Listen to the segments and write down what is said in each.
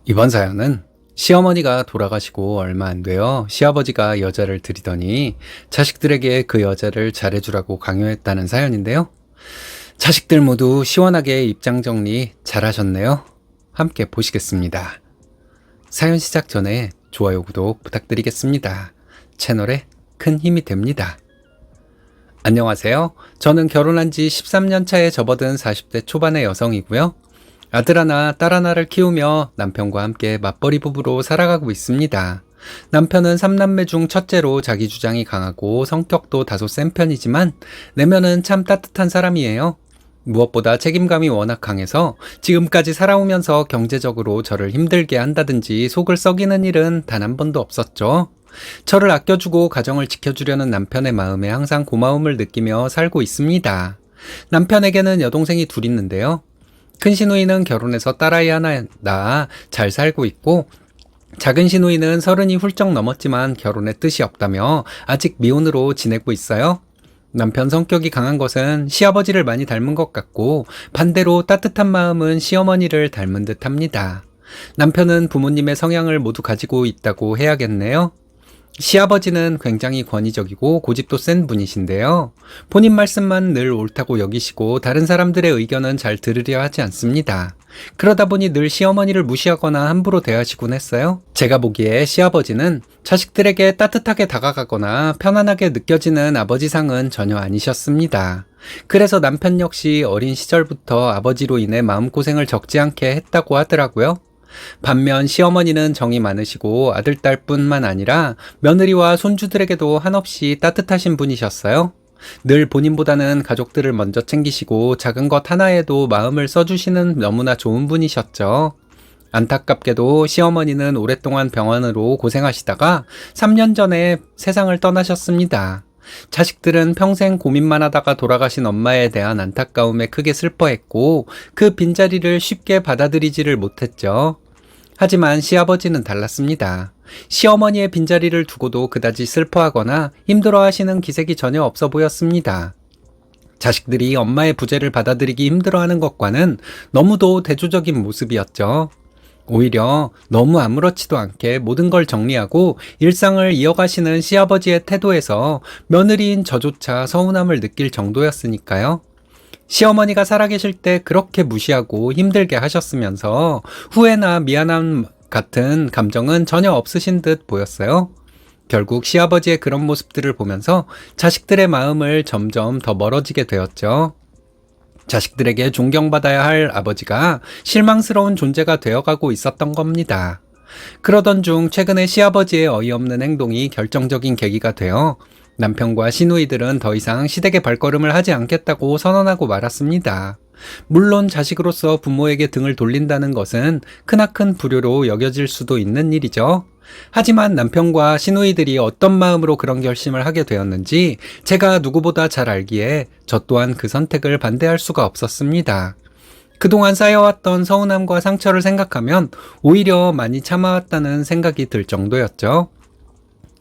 이번 사연은 시어머니가 돌아가시고 얼마 안 되어 시아버지가 여자를 들이더니 자식들에게 그 여자를 잘해주라고 강요했다는 사연인데요. 자식들 모두 시원하게 입장 정리 잘하셨네요. 함께 보시겠습니다. 사연 시작 전에 좋아요, 구독 부탁드리겠습니다. 채널에 큰 힘이 됩니다. 안녕하세요. 저는 결혼한 지 13년 차에 접어든 40대 초반의 여성이고요. 아들 하나, 딸 하나를 키우며 남편과 함께 맞벌이 부부로 살아가고 있습니다. 남편은 3남매 중 첫째로 자기 주장이 강하고 성격도 다소 센 편이지만 내면은 참 따뜻한 사람이에요. 무엇보다 책임감이 워낙 강해서 지금까지 살아오면서 경제적으로 저를 힘들게 한다든지 속을 썩이는 일은 단 한 번도 없었죠. 저를 아껴주고 가정을 지켜주려는 남편의 마음에 항상 고마움을 느끼며 살고 있습니다. 남편에게는 여동생이 둘 있는데요. 큰 시누이는 결혼해서 딸아이 하나 낳아 잘 살고 있고, 작은 시누이는 30이 훌쩍 넘었지만 결혼에 뜻이 없다며 아직 미혼으로 지내고 있어요. 남편 성격이 강한 것은 시아버지를 많이 닮은 것 같고, 반대로 따뜻한 마음은 시어머니를 닮은 듯 합니다. 남편은 부모님의 성향을 모두 가지고 있다고 해야겠네요. 시아버지는 굉장히 권위적이고 고집도 센 분이신데요. 본인 말씀만 늘 옳다고 여기시고 다른 사람들의 의견은 잘 들으려 하지 않습니다. 그러다 보니 늘 시어머니를 무시하거나 함부로 대하시곤 했어요. 제가 보기에 시아버지는 자식들에게 따뜻하게 다가가거나 편안하게 느껴지는 아버지상은 전혀 아니셨습니다. 그래서 남편 역시 어린 시절부터 아버지로 인해 마음고생을 적지 않게 했다고 하더라고요. 반면 시어머니는 정이 많으시고 아들, 딸뿐만 아니라 며느리와 손주들에게도 한없이 따뜻하신 분이셨어요. 늘 본인보다는 가족들을 먼저 챙기시고 작은 것 하나에도 마음을 써주시는 너무나 좋은 분이셨죠. 안타깝게도 시어머니는 오랫동안 병원으로 고생하시다가 3년 전에 세상을 떠나셨습니다. 자식들은 평생 고민만 하다가 돌아가신 엄마에 대한 안타까움에 크게 슬퍼했고 그 빈자리를 쉽게 받아들이지를 못했죠. 하지만 시아버지는 달랐습니다. 시어머니의 빈자리를 두고도 그다지 슬퍼하거나 힘들어하시는 기색이 전혀 없어 보였습니다. 자식들이 엄마의 부재를 받아들이기 힘들어하는 것과는 너무도 대조적인 모습이었죠. 오히려 너무 아무렇지도 않게 모든 걸 정리하고 일상을 이어가시는 시아버지의 태도에서 며느리인 저조차 서운함을 느낄 정도였으니까요. 시어머니가 살아계실 때 그렇게 무시하고 힘들게 하셨으면서 후회나 미안함 같은 감정은 전혀 없으신 듯 보였어요. 결국 시아버지의 그런 모습들을 보면서 자식들의 마음을 점점 더 멀어지게 되었죠. 자식들에게 존경받아야 할 아버지가 실망스러운 존재가 되어가고 있었던 겁니다. 그러던 중 최근에 시아버지의 어이없는 행동이 결정적인 계기가 되어 남편과 시누이들은 더 이상 시댁의 발걸음을 하지 않겠다고 선언하고 말았습니다. 물론 자식으로서 부모에게 등을 돌린다는 것은 크나큰 불효로 여겨질 수도 있는 일이죠. 하지만 남편과 시누이들이 어떤 마음으로 그런 결심을 하게 되었는지 제가 누구보다 잘 알기에 저 또한 그 선택을 반대할 수가 없었습니다. 그동안 쌓여왔던 서운함과 상처를 생각하면 오히려 많이 참아왔다는 생각이 들 정도였죠.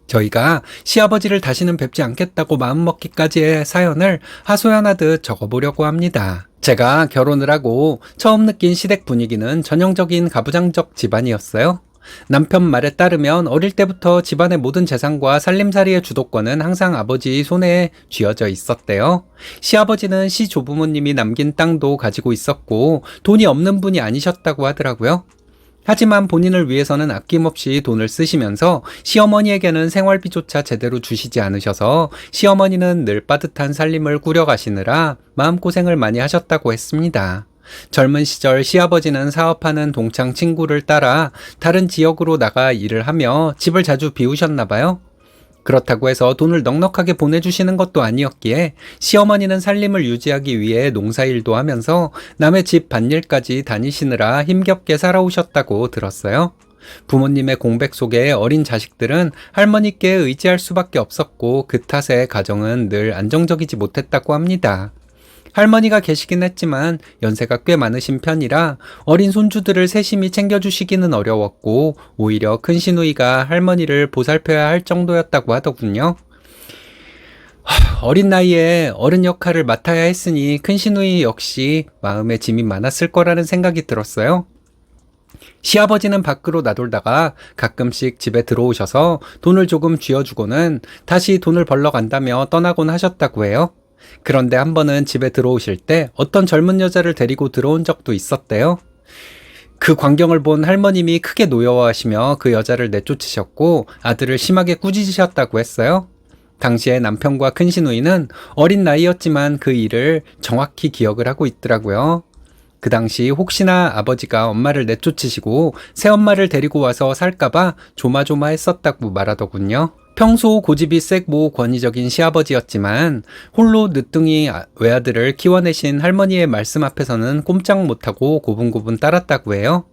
저희가 시아버지를 다시는 뵙지 않겠다고 마음먹기까지의 사연을 하소연하듯 적어보려고 합니다. 제가 결혼을 하고 처음 느낀 시댁 분위기는 전형적인 가부장적 집안이었어요. 남편 말에 따르면 어릴 때부터 집안의 모든 재산과 살림살이의 주도권은 항상 아버지 손에 쥐어져 있었대요. 시아버지는 시조부모님이 남긴 땅도 가지고 있었고 돈이 없는 분이 아니셨다고 하더라고요. 하지만 본인을 위해서는 아낌없이 돈을 쓰시면서 시어머니에게는 생활비조차 제대로 주시지 않으셔서 시어머니는 늘 빠듯한 살림을 꾸려가시느라 마음고생을 많이 하셨다고 했습니다. 젊은 시절 시아버지는 사업하는 동창 친구를 따라 다른 지역으로 나가 일을 하며 집을 자주 비우셨나 봐요. 그렇다고 해서 돈을 넉넉하게 보내주시는 것도 아니었기에 시어머니는 살림을 유지하기 위해 농사일도 하면서 남의 집 밭일까지 다니시느라 힘겹게 살아오셨다고 들었어요. 부모님의 공백 속에 어린 자식들은 할머니께 의지할 수밖에 없었고 그 탓에 가정은 늘 안정적이지 못했다고 합니다. 할머니가 계시긴 했지만 연세가 꽤 많으신 편이라 어린 손주들을 세심히 챙겨주시기는 어려웠고 오히려 큰 시누이가 할머니를 보살펴야 할 정도였다고 하더군요. 어린 나이에 어른 역할을 맡아야 했으니 큰 시누이 역시 마음에 짐이 많았을 거라는 생각이 들었어요. 시아버지는 밖으로 나돌다가 가끔씩 집에 들어오셔서 돈을 조금 쥐어주고는 다시 돈을 벌러 간다며 떠나곤 하셨다고 해요. 그런데 한 번은 집에 들어오실 때 어떤 젊은 여자를 데리고 들어온 적도 있었대요. 그 광경을 본 할머님이 크게 노여워하시며 그 여자를 내쫓으셨고 아들을 심하게 꾸짖으셨다고 했어요. 당시에 남편과 큰 시누이는 어린 나이였지만 그 일을 정확히 기억을 하고 있더라고요. 그 당시 혹시나 아버지가 엄마를 내쫓으시고 새엄마를 데리고 와서 살까봐 조마조마했었다고 말하더군요. 평소 고집이 세고 권위적인 시아버지였지만 홀로 늦둥이 외아들을 키워내신 할머니의 말씀 앞에서는 꼼짝 못하고 고분고분 따랐다고 해요.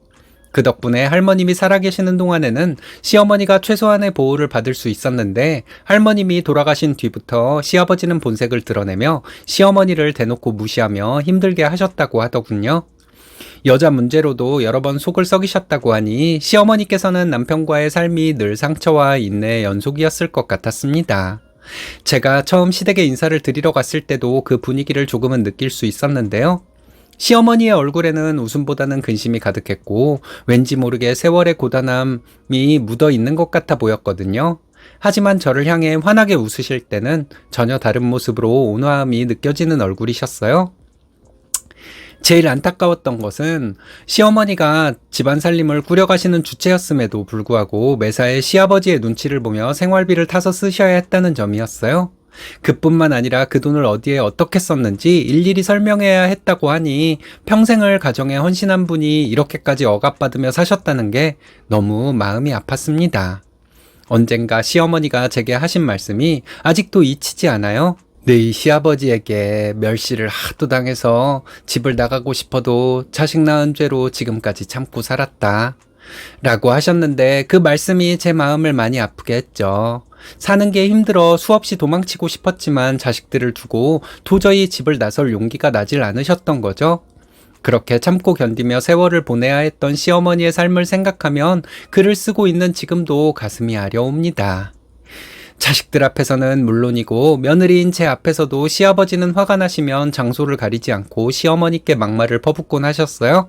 그 덕분에 할머님이 살아계시는 동안에는 시어머니가 최소한의 보호를 받을 수 있었는데 할머님이 돌아가신 뒤부터 시아버지는 본색을 드러내며 시어머니를 대놓고 무시하며 힘들게 하셨다고 하더군요. 여자 문제로도 여러 번 속을 썩이셨다고 하니 시어머니께서는 남편과의 삶이 늘 상처와 인내의 연속이었을 것 같았습니다. 제가 처음 시댁에 인사를 드리러 갔을 때도 그 분위기를 조금은 느낄 수 있었는데요. 시어머니의 얼굴에는 웃음보다는 근심이 가득했고 왠지 모르게 세월의 고단함이 묻어 있는 것 같아 보였거든요. 하지만 저를 향해 환하게 웃으실 때는 전혀 다른 모습으로 온화함이 느껴지는 얼굴이셨어요. 제일 안타까웠던 것은 시어머니가 집안 살림을 꾸려가시는 주체였음에도 불구하고 매사에 시아버지의 눈치를 보며 생활비를 타서 쓰셔야 했다는 점이었어요. 그뿐만 아니라 그 돈을 어디에 어떻게 썼는지 일일이 설명해야 했다고 하니 평생을 가정에 헌신한 분이 이렇게까지 억압받으며 사셨다는 게 너무 마음이 아팠습니다. 언젠가 시어머니가 제게 하신 말씀이 아직도 잊히지 않아요. 네 시아버지에게 멸시를 하도 당해서 집을 나가고 싶어도 자식 낳은 죄로 지금까지 참고 살았다 라고 하셨는데 그 말씀이 제 마음을 많이 아프게 했죠. 사는 게 힘들어 수없이 도망치고 싶었지만 자식들을 두고 도저히 집을 나설 용기가 나질 않으셨던 거죠. 그렇게 참고 견디며 세월을 보내야 했던 시어머니의 삶을 생각하면 글을 쓰고 있는 지금도 가슴이 아려옵니다. 자식들 앞에서는 물론이고 며느리인 제 앞에서도 시아버지는 화가 나시면 장소를 가리지 않고 시어머니께 막말을 퍼붓곤 하셨어요.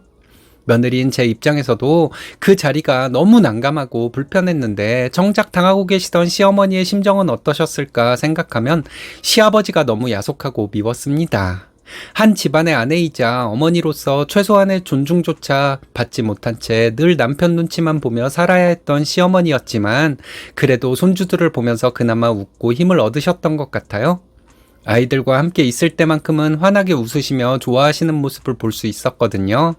며느리인 제 입장에서도 그 자리가 너무 난감하고 불편했는데 정작 당하고 계시던 시어머니의 심정은 어떠셨을까 생각하면 시아버지가 너무 야속하고 미웠습니다. 한 집안의 아내이자 어머니로서 최소한의 존중조차 받지 못한 채 늘 남편 눈치만 보며 살아야 했던 시어머니였지만 그래도 손주들을 보면서 그나마 웃고 힘을 얻으셨던 것 같아요. 아이들과 함께 있을 때만큼은 환하게 웃으시며 좋아하시는 모습을 볼 수 있었거든요.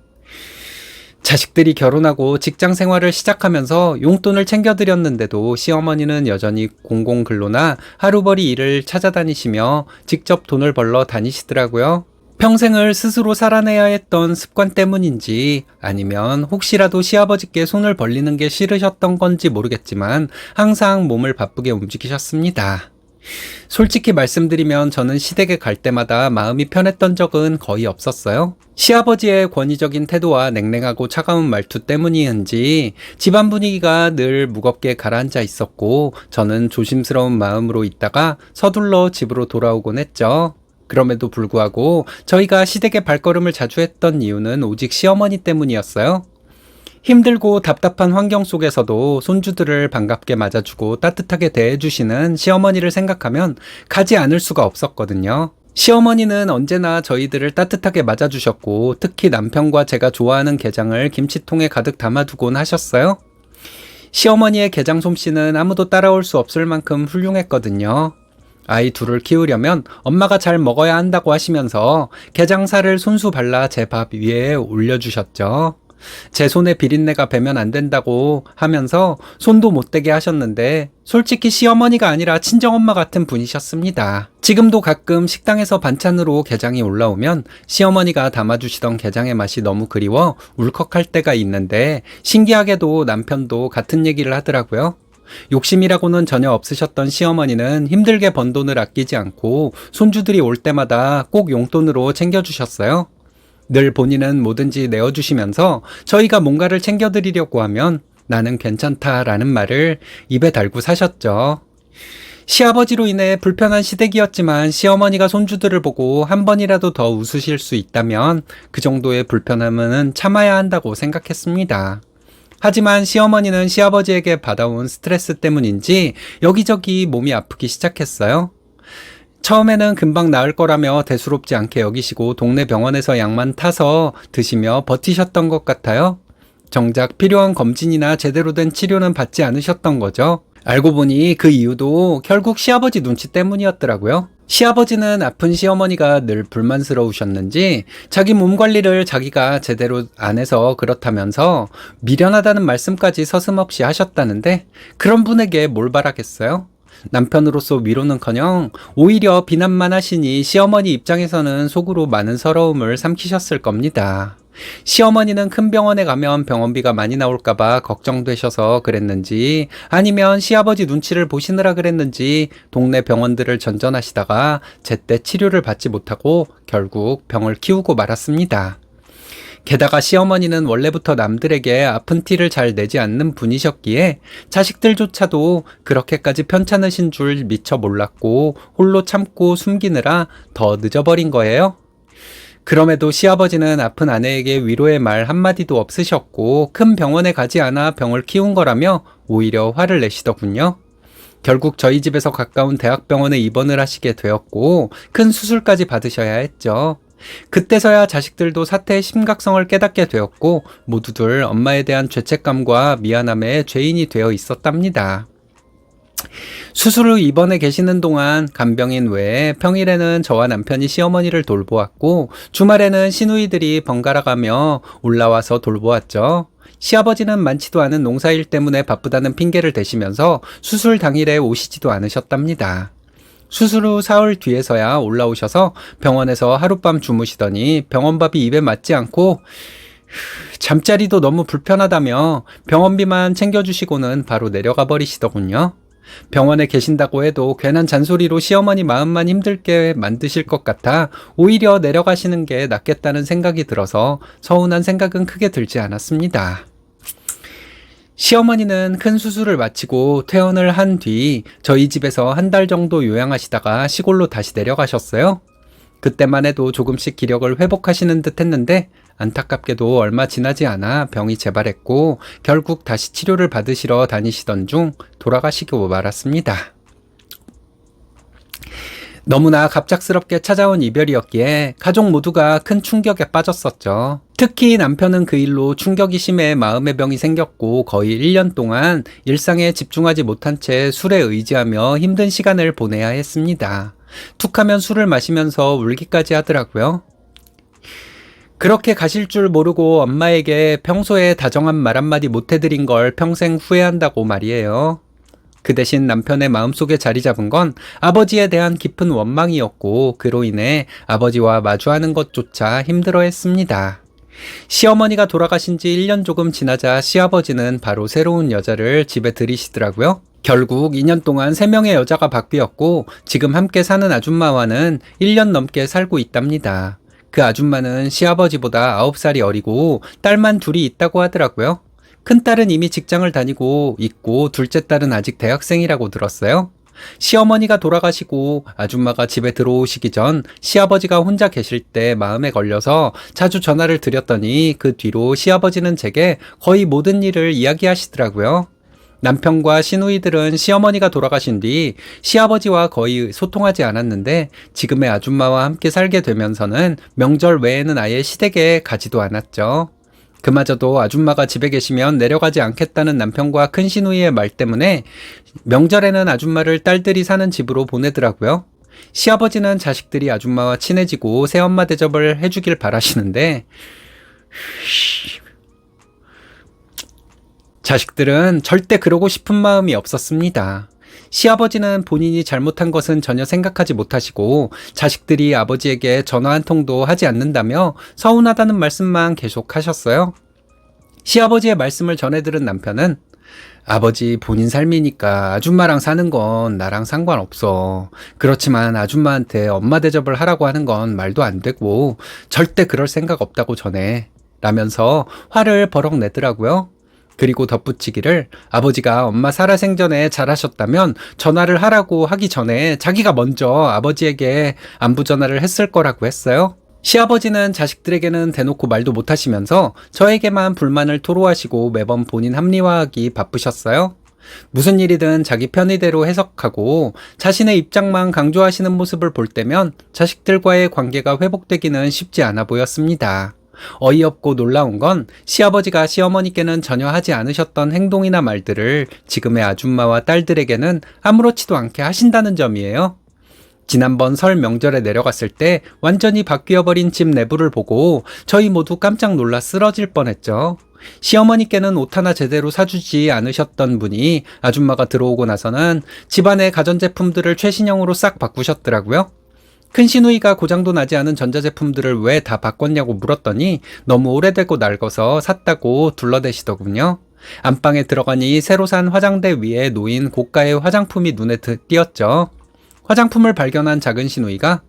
자식들이 결혼하고 직장 생활을 시작하면서 용돈을 챙겨드렸는데도 시어머니는 여전히 공공근로나 하루벌이 일을 찾아다니시며 직접 돈을 벌러 다니시더라고요. 평생을 스스로 살아내야 했던 습관 때문인지 아니면 혹시라도 시아버지께 손을 벌리는 게 싫으셨던 건지 모르겠지만 항상 몸을 바쁘게 움직이셨습니다. 솔직히 말씀드리면 저는 시댁에 갈 때마다 마음이 편했던 적은 거의 없었어요. 시아버지의 권위적인 태도와 냉랭하고 차가운 말투 때문이었는지 집안 분위기가 늘 무겁게 가라앉아 있었고 저는 조심스러운 마음으로 있다가 서둘러 집으로 돌아오곤 했죠. 그럼에도 불구하고 저희가 시댁에 발걸음을 자주 했던 이유는 오직 시어머니 때문이었어요. 힘들고 답답한 환경 속에서도 손주들을 반갑게 맞아주고 따뜻하게 대해주시는 시어머니를 생각하면 가지 않을 수가 없었거든요. 시어머니는 언제나 저희들을 따뜻하게 맞아주셨고 특히 남편과 제가 좋아하는 게장을 김치통에 가득 담아두곤 하셨어요. 시어머니의 게장 솜씨는 아무도 따라올 수 없을 만큼 훌륭했거든요. 아이 둘을 키우려면 엄마가 잘 먹어야 한다고 하시면서 게장살을 손수 발라 제 밥 위에 올려주셨죠. 제 손에 비린내가 배면 안 된다고 하면서 손도 못 대게 하셨는데 솔직히 시어머니가 아니라 친정엄마 같은 분이셨습니다. 지금도 가끔 식당에서 반찬으로 게장이 올라오면 시어머니가 담아주시던 게장의 맛이 너무 그리워 울컥할 때가 있는데 신기하게도 남편도 같은 얘기를 하더라고요. 욕심이라고는 전혀 없으셨던 시어머니는 힘들게 번 돈을 아끼지 않고 손주들이 올 때마다 꼭 용돈으로 챙겨주셨어요. 늘 본인은 뭐든지 내어주시면서 저희가 뭔가를 챙겨드리려고 하면 나는 괜찮다라는 말을 입에 달고 사셨죠. 시아버지로 인해 불편한 시댁이었지만 시어머니가 손주들을 보고 한 번이라도 더 웃으실 수 있다면 그 정도의 불편함은 참아야 한다고 생각했습니다. 하지만 시어머니는 시아버지에게 받아온 스트레스 때문인지 여기저기 몸이 아프기 시작했어요. 처음에는 금방 나을 거라며 대수롭지 않게 여기시고 동네 병원에서 약만 타서 드시며 버티셨던 것 같아요. 정작 필요한 검진이나 제대로 된 치료는 받지 않으셨던 거죠. 알고 보니 그 이유도 결국 시아버지 눈치 때문이었더라고요. 시아버지는 아픈 시어머니가 늘 불만스러우셨는지 자기 몸 관리를 자기가 제대로 안 해서 그렇다면서 미련하다는 말씀까지 서슴없이 하셨다는데 그런 분에게 뭘 바라겠어요? 남편으로서 위로는커녕 오히려 비난만 하시니 시어머니 입장에서는 속으로 많은 서러움을 삼키셨을 겁니다. 시어머니는 큰 병원에 가면 병원비가 많이 나올까봐 걱정되셔서 그랬는지 아니면 시아버지 눈치를 보시느라 그랬는지 동네 병원들을 전전하시다가 제때 치료를 받지 못하고 결국 병을 키우고 말았습니다. 게다가 시어머니는 원래부터 남들에게 아픈 티를 잘 내지 않는 분이셨기에 자식들조차도 그렇게까지 편찮으신 줄 미처 몰랐고 홀로 참고 숨기느라 더 늦어버린 거예요. 그럼에도 시아버지는 아픈 아내에게 위로의 말 한마디도 없으셨고 큰 병원에 가지 않아 병을 키운 거라며 오히려 화를 내시더군요. 결국 저희 집에서 가까운 대학병원에 입원을 하시게 되었고 큰 수술까지 받으셔야 했죠. 그때서야 자식들도 사태의 심각성을 깨닫게 되었고 모두들 엄마에 대한 죄책감과 미안함에 죄인이 되어 있었답니다. 수술 후 입원해 계시는 동안 간병인 외에 평일에는 저와 남편이 시어머니를 돌보았고 주말에는 시누이들이 번갈아 가며 올라와서 돌보았죠. 시아버지는 많지도 않은 농사일 때문에 바쁘다는 핑계를 대시면서 수술 당일에 오시지도 않으셨답니다. 수술 후 사흘 뒤에서야 올라오셔서 병원에서 하룻밤 주무시더니 병원밥이 입에 맞지 않고 잠자리도 너무 불편하다며 병원비만 챙겨주시고는 바로 내려가 버리시더군요. 병원에 계신다고 해도 괜한 잔소리로 시어머니 마음만 힘들게 만드실 것 같아 오히려 내려가시는 게 낫겠다는 생각이 들어서 서운한 생각은 크게 들지 않았습니다. 시어머니는 큰 수술을 마치고 퇴원을 한 뒤 저희 집에서 한 달 정도 요양하시다가 시골로 다시 내려가셨어요. 그때만 해도 조금씩 기력을 회복하시는 듯 했는데 안타깝게도 얼마 지나지 않아 병이 재발했고 결국 다시 치료를 받으시러 다니시던 중 돌아가시고 말았습니다. 너무나 갑작스럽게 찾아온 이별이었기에 가족 모두가 큰 충격에 빠졌었죠. 특히 남편은 그 일로 충격이 심해 마음의 병이 생겼고 거의 1년 동안 일상에 집중하지 못한 채 술에 의지하며 힘든 시간을 보내야 했습니다. 툭하면 술을 마시면서 울기까지 하더라고요. 그렇게 가실 줄 모르고 엄마에게 평소에 다정한 말 한마디 못 해드린 걸 평생 후회한다고 말이에요. 그 대신 남편의 마음속에 자리 잡은 건 아버지에 대한 깊은 원망이었고 그로 인해 아버지와 마주하는 것조차 힘들어했습니다. 시어머니가 돌아가신 지 1년 조금 지나자 시아버지는 바로 새로운 여자를 집에 들이시더라고요. 결국 2년 동안 3명의 여자가 바뀌었고 지금 함께 사는 아줌마와는 1년 넘게 살고 있답니다. 그 아줌마는 시아버지보다 9살이 어리고 딸만 둘이 있다고 하더라고요. 큰딸은 이미 직장을 다니고 있고 둘째 딸은 아직 대학생이라고 들었어요. 시어머니가 돌아가시고 아줌마가 집에 들어오시기 전 시아버지가 혼자 계실 때 마음에 걸려서 자주 전화를 드렸더니 그 뒤로 시아버지는 제게 거의 모든 일을 이야기하시더라고요. 남편과 시누이들은 시어머니가 돌아가신 뒤 시아버지와 거의 소통하지 않았는데 지금의 아줌마와 함께 살게 되면서는 명절 외에는 아예 시댁에 가지도 않았죠. 그마저도 아줌마가 집에 계시면 내려가지 않겠다는 남편과 큰 시누이의 말 때문에 명절에는 아줌마를 딸들이 사는 집으로 보내더라고요. 시아버지는 자식들이 아줌마와 친해지고 새엄마 대접을 해주길 바라시는데 자식들은 절대 그러고 싶은 마음이 없었습니다. 시아버지는 본인이 잘못한 것은 전혀 생각하지 못하시고 자식들이 아버지에게 전화 한 통도 하지 않는다며 서운하다는 말씀만 계속 하셨어요. 시아버지의 말씀을 전해 들은 남편은 아버지 본인 삶이니까 아줌마랑 사는 건 나랑 상관없어. 그렇지만 아줌마한테 엄마 대접을 하라고 하는 건 말도 안 되고 절대 그럴 생각 없다고 전해. 라면서 화를 버럭 내더라고요. 그리고 덧붙이기를 아버지가 엄마 살아생전에 잘하셨다면 전화를 하라고 하기 전에 자기가 먼저 아버지에게 안부 전화를 했을 거라고 했어요. 시아버지는 자식들에게는 대놓고 말도 못하시면서 저에게만 불만을 토로하시고 매번 본인 합리화하기 바쁘셨어요. 무슨 일이든 자기 편의대로 해석하고 자신의 입장만 강조하시는 모습을 볼 때면 자식들과의 관계가 회복되기는 쉽지 않아 보였습니다. 어이없고 놀라운 건 시아버지가 시어머니께는 전혀 하지 않으셨던 행동이나 말들을 지금의 아줌마와 딸들에게는 아무렇지도 않게 하신다는 점이에요. 지난번 설 명절에 내려갔을 때 완전히 바뀌어버린 집 내부를 보고 저희 모두 깜짝 놀라 쓰러질 뻔했죠. 시어머니께는 옷 하나 제대로 사주지 않으셨던 분이 아줌마가 들어오고 나서는 집안의 가전제품들을 최신형으로 싹 바꾸셨더라고요. 큰 시누이가 고장도 나지 않은 전자제품들을 왜 다 바꿨냐고 물었더니 너무 오래되고 낡아서 샀다고 둘러대시더군요. 안방에 들어가니 새로 산 화장대 위에 놓인 고가의 화장품이 눈에 띄었죠. 화장품을 발견한 작은 시누이가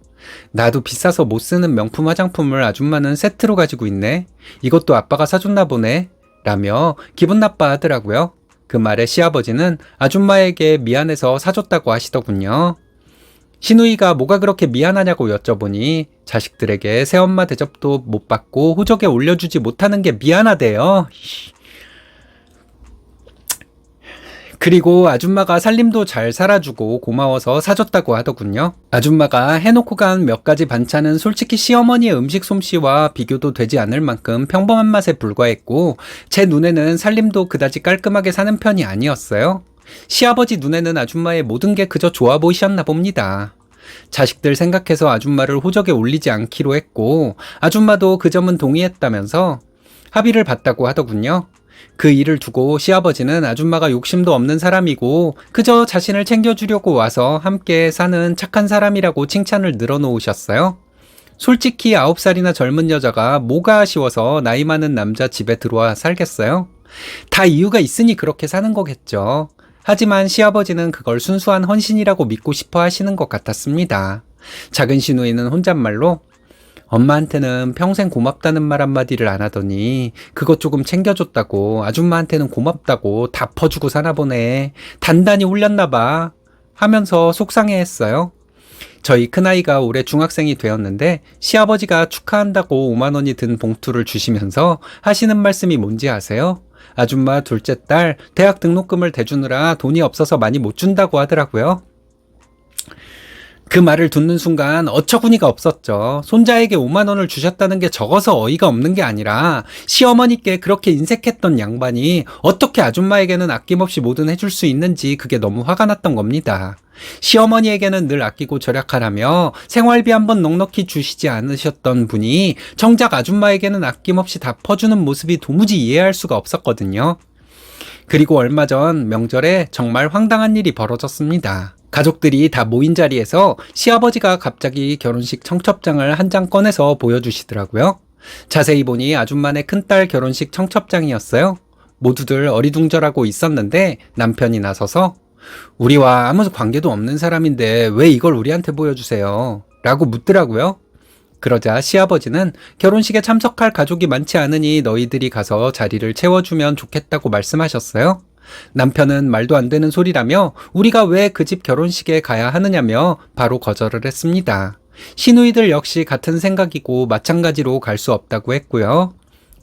나도 비싸서 못 쓰는 명품 화장품을 아줌마는 세트로 가지고 있네. 이것도 아빠가 사줬나 보네. 라며 기분 나빠하더라고요. 그 말에 시아버지는 아줌마에게 미안해서 사줬다고 하시더군요. 시누이가 뭐가 그렇게 미안하냐고 여쭤보니 자식들에게 새엄마 대접도 못 받고 호적에 올려주지 못하는 게 미안하대요. 그리고 아줌마가 살림도 잘 살아주고 고마워서 사줬다고 하더군요. 아줌마가 해놓고 간 몇 가지 반찬은 솔직히 시어머니의 음식 솜씨와 비교도 되지 않을 만큼 평범한 맛에 불과했고 제 눈에는 살림도 그다지 깔끔하게 사는 편이 아니었어요. 시아버지 눈에는 아줌마의 모든 게 그저 좋아 보이셨나 봅니다. 자식들 생각해서 아줌마를 호적에 올리지 않기로 했고 아줌마도 그 점은 동의했다면서 합의를 봤다고 하더군요. 그 일을 두고 시아버지는 아줌마가 욕심도 없는 사람이고 그저 자신을 챙겨주려고 와서 함께 사는 착한 사람이라고 칭찬을 늘어놓으셨어요. 솔직히 9살이나 젊은 여자가 뭐가 아쉬워서 나이 많은 남자 집에 들어와 살겠어요? 다 이유가 있으니 그렇게 사는 거겠죠. 하지만 시아버지는 그걸 순수한 헌신이라고 믿고 싶어 하시는 것 같았습니다. 작은 시누이는 혼잣말로 엄마한테는 평생 고맙다는 말 한마디를 안 하더니 그것 조금 챙겨줬다고 아줌마한테는 고맙다고 다 퍼주고 사나 보네. 단단히 홀렸나 봐. 하면서 속상해했어요. 저희 큰아이가 올해 중학생이 되었는데 시아버지가 축하한다고 5만 원이 든 봉투를 주시면서 하시는 말씀이 뭔지 아세요? 아줌마 둘째 딸 대학 등록금을 대주느라 돈이 없어서 많이 못 준다고 하더라고요. 그 말을 듣는 순간 어처구니가 없었죠. 손자에게 5만 원을 주셨다는 게 적어서 어이가 없는 게 아니라 시어머니께 그렇게 인색했던 양반이 어떻게 아줌마에게는 아낌없이 뭐든 해줄 수 있는지 그게 너무 화가 났던 겁니다. 시어머니에게는 늘 아끼고 절약하라며 생활비 한번 넉넉히 주시지 않으셨던 분이 정작 아줌마에게는 아낌없이 다 퍼주는 모습이 도무지 이해할 수가 없었거든요. 그리고 얼마 전 명절에 정말 황당한 일이 벌어졌습니다. 가족들이 다 모인 자리에서 시아버지가 갑자기 결혼식 청첩장을 한 장 꺼내서 보여주시더라고요. 자세히 보니 아줌마네 큰딸 결혼식 청첩장이었어요. 모두들 어리둥절하고 있었는데 남편이 나서서 우리와 아무 관계도 없는 사람인데 왜 이걸 우리한테 보여주세요? 라고 묻더라고요. 그러자 시아버지는 결혼식에 참석할 가족이 많지 않으니 너희들이 가서 자리를 채워주면 좋겠다고 말씀하셨어요. 남편은 말도 안 되는 소리라며 우리가 왜 그 집 결혼식에 가야 하느냐며 바로 거절을 했습니다. 시누이들 역시 같은 생각이고 마찬가지로 갈 수 없다고 했고요.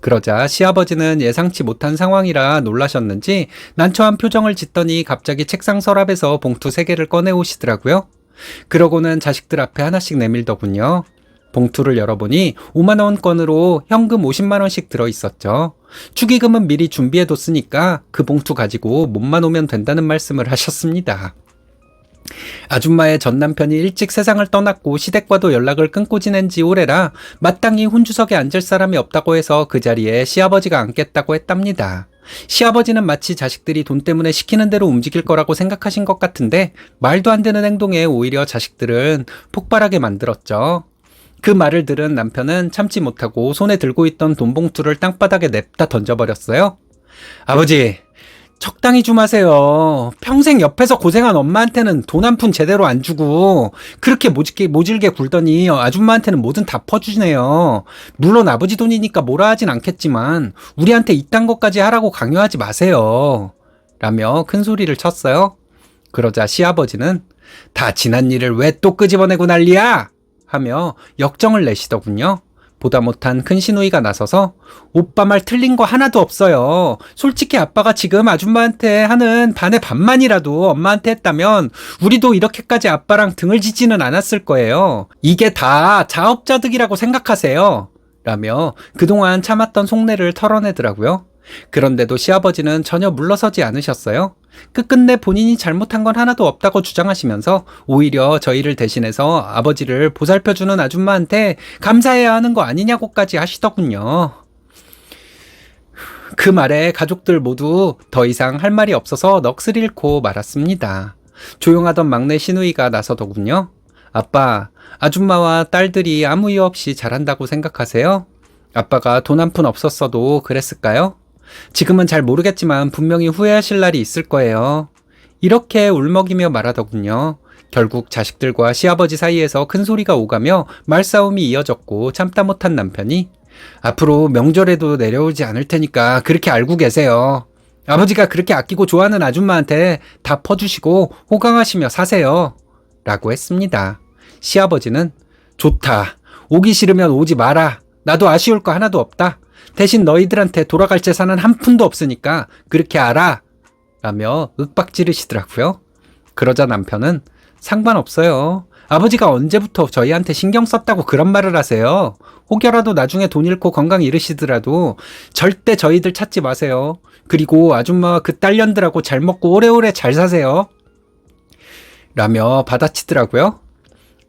그러자 시아버지는 예상치 못한 상황이라 놀라셨는지 난처한 표정을 짓더니 갑자기 책상 서랍에서 봉투 3개를 꺼내오시더라고요. 그러고는 자식들 앞에 하나씩 내밀더군요. 봉투를 열어보니 5만원권으로 현금 50만원씩 들어있었죠. 축의금은 미리 준비해뒀으니까 그 봉투 가지고 몸만 오면 된다는 말씀을 하셨습니다. 아줌마의 전 남편이 일찍 세상을 떠났고 시댁과도 연락을 끊고 지낸 지 오래라 마땅히 혼주석에 앉을 사람이 없다고 해서 그 자리에 시아버지가 앉겠다고 했답니다. 시아버지는 마치 자식들이 돈 때문에 시키는 대로 움직일 거라고 생각하신 것 같은데 말도 안 되는 행동에 오히려 자식들은 폭발하게 만들었죠. 그 말을 들은 남편은 참지 못하고 손에 들고 있던 돈 봉투를 땅바닥에 냅다 던져버렸어요. 아버지, 적당히 좀 하세요. 평생 옆에서 고생한 엄마한테는 돈 한 푼 제대로 안 주고 그렇게 모질게 굴더니 아줌마한테는 뭐든 다 퍼주시네요. 물론 아버지 돈이니까 뭐라 하진 않겠지만 우리한테 이딴 것까지 하라고 강요하지 마세요. 라며 큰 소리를 쳤어요. 그러자 시아버지는 다 지난 일을 왜 또 끄집어내고 난리야? 하며 역정을 내시더군요. 보다 못한 큰 시누이가 나서서 오빠 말 틀린 거 하나도 없어요. 솔직히 아빠가 지금 아줌마한테 하는 반의 반만이라도 엄마한테 했다면 우리도 이렇게까지 아빠랑 등을 지지는 않았을 거예요. 이게 다 자업자득이라고 생각하세요. 라며 그동안 참았던 속내를 털어내더라고요. 그런데도 시아버지는 전혀 물러서지 않으셨어요. 끝끝내 본인이 잘못한 건 하나도 없다고 주장하시면서 오히려 저희를 대신해서 아버지를 보살펴주는 아줌마한테 감사해야 하는 거 아니냐고까지 하시더군요. 그 말에 가족들 모두 더 이상 할 말이 없어서 넋을 잃고 말았습니다. 조용하던 막내 시누이가 나서더군요. 아빠, 아줌마와 딸들이 아무 이유 없이 잘한다고 생각하세요? 아빠가 돈 한 푼 없었어도 그랬을까요? 지금은 잘 모르겠지만 분명히 후회하실 날이 있을 거예요. 이렇게 울먹이며 말하더군요. 결국 자식들과 시아버지 사이에서 큰 소리가 오가며 말싸움이 이어졌고 참다 못한 남편이 앞으로 명절에도 내려오지 않을 테니까 그렇게 알고 계세요. 아버지가 그렇게 아끼고 좋아하는 아줌마한테 다 퍼주시고 호강하시며 사세요. 라고 했습니다. 시아버지는 좋다. 오기 싫으면 오지 마라. 나도 아쉬울 거 하나도 없다. 대신 너희들한테 돌아갈 재산은 한 푼도 없으니까 그렇게 알아. 라며 윽박지르시더라고요. 그러자 남편은 상관없어요. 아버지가 언제부터 저희한테 신경 썼다고 그런 말을 하세요. 혹여라도 나중에 돈 잃고 건강 잃으시더라도 절대 저희들 찾지 마세요. 그리고 아줌마와 그 딸년들하고 잘 먹고 오래오래 잘 사세요. 라며 받아치더라고요.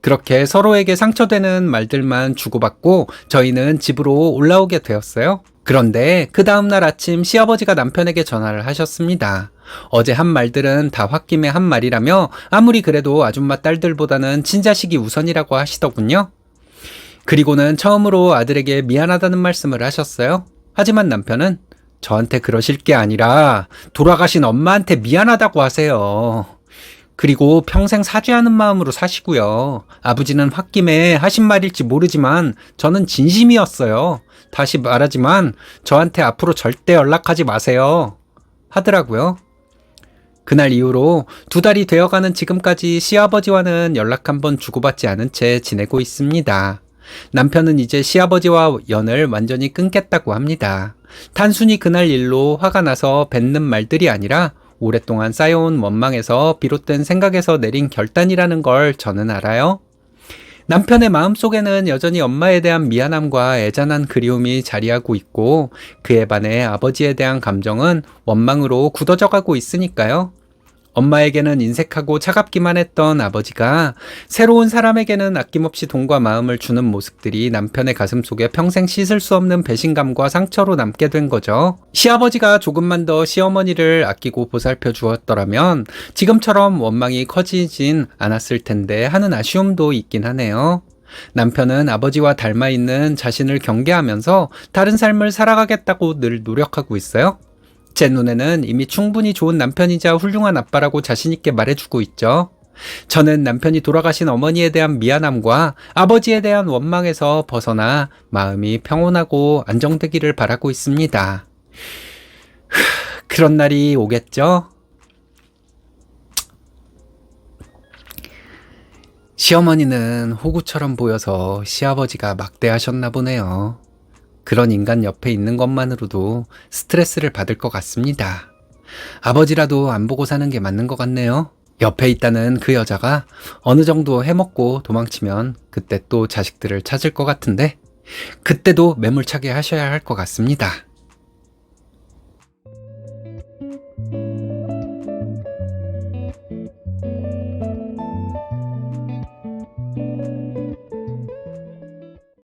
그렇게 서로에게 상처되는 말들만 주고받고 저희는 집으로 올라오게 되었어요. 그런데 그 다음날 아침 시아버지가 남편에게 전화를 하셨습니다. 어제 한 말들은 다 홧김에 한 말이라며 아무리 그래도 아줌마 딸들보다는 친자식이 우선이라고 하시더군요. 그리고는 처음으로 아들에게 미안하다는 말씀을 하셨어요. 하지만 남편은 저한테 그러실 게 아니라 돌아가신 엄마한테 미안하다고 하세요. 그리고 평생 사죄하는 마음으로 사시고요. 아버지는 홧김에 하신 말일지 모르지만 저는 진심이었어요. 다시 말하지만 저한테 앞으로 절대 연락하지 마세요. 하더라고요. 그날 이후로 2달이 되어가는 지금까지 시아버지와는 연락 한번 주고받지 않은 채 지내고 있습니다. 남편은 이제 시아버지와 연을 완전히 끊겠다고 합니다. 단순히 그날 일로 화가 나서 뱉는 말들이 아니라 오랫동안 쌓여온 원망에서 비롯된 생각에서 내린 결단이라는 걸 저는 알아요. 남편의 마음속에는 여전히 엄마에 대한 미안함과 애잔한 그리움이 자리하고 있고 그에 반해 아버지에 대한 감정은 원망으로 굳어져 가고 있으니까요. 엄마에게는 인색하고 차갑기만 했던 아버지가 새로운 사람에게는 아낌없이 돈과 마음을 주는 모습들이 남편의 가슴 속에 평생 씻을 수 없는 배신감과 상처로 남게 된 거죠. 시아버지가 조금만 더 시어머니를 아끼고 보살펴 주었더라면 지금처럼 원망이 커지진 않았을 텐데 하는 아쉬움도 있긴 하네요. 남편은 아버지와 닮아 있는 자신을 경계하면서 다른 삶을 살아가겠다고 늘 노력하고 있어요. 제 눈에는 이미 충분히 좋은 남편이자 훌륭한 아빠라고 자신있게 말해주고 있죠. 저는 남편이 돌아가신 어머니에 대한 미안함과 아버지에 대한 원망에서 벗어나 마음이 평온하고 안정되기를 바라고 있습니다. 그런 날이 오겠죠? 시어머니는 호구처럼 보여서 시아버지가 막대하셨나 보네요. 그런 인간 옆에 있는 것만으로도 스트레스를 받을 것 같습니다. 아버지라도 안 보고 사는 게 맞는 것 같네요. 옆에 있다는 그 여자가 어느 정도 해먹고 도망치면 그때 또 자식들을 찾을 것 같은데 그때도 매몰차게 하셔야 할 것 같습니다.